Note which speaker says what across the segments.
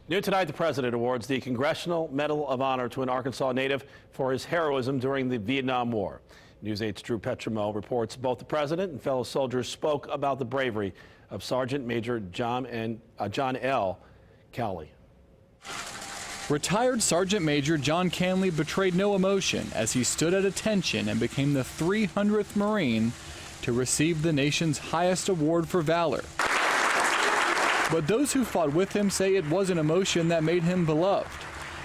Speaker 1: New tonight, the president awards the Congressional Medal of Honor to an Arkansas native for his heroism during the Vietnam War. News 8's Petrimoulx reports both the president and fellow soldiers spoke about the bravery of Sergeant Major John L. Cowley.
Speaker 2: Retired Sergeant Major John Canley betrayed no emotion as he stood at attention and became the 300th Marine to receive the nation's highest award for valor. But those who fought with him say it was an emotion that made him beloved.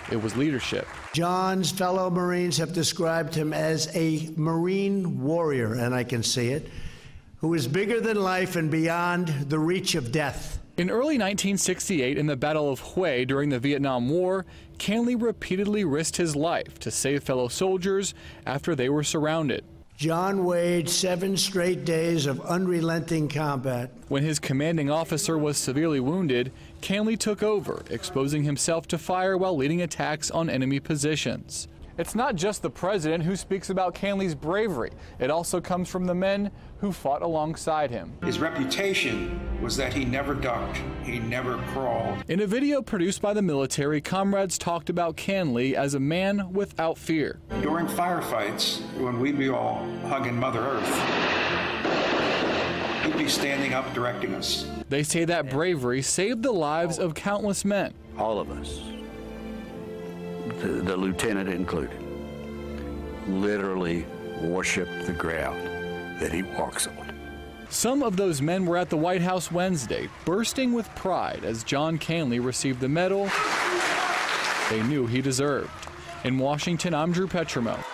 Speaker 2: It was leadership.
Speaker 3: John's fellow Marines have described him as a Marine warrior, and I can see it, who is bigger than life and beyond the reach of death.
Speaker 2: In early 1968, in the Battle of Hue during the Vietnam War, Canley repeatedly risked his life to save fellow soldiers after they were surrounded.
Speaker 3: John waged 7 straight days of unrelenting combat.
Speaker 2: When his commanding officer was severely wounded, Canley took over, exposing himself to fire while leading attacks on enemy positions. It's not just the president who speaks about Canley's bravery. It also comes from the men who fought alongside him.
Speaker 4: His reputation was that he never ducked, he never crawled.
Speaker 2: In a video produced by the military, comrades talked about Canley as a man without fear.
Speaker 4: During firefights, when we'd be all hugging Mother Earth, he'd be standing up directing us.
Speaker 2: They say that bravery saved the lives of countless men.
Speaker 5: All of us, the lieutenant included, literally worship the ground that he walks on.
Speaker 2: Some of those men were at the White House Wednesday, bursting with pride as John Canley received the medal they knew he deserved. In Washington, I'm Petrimoulx.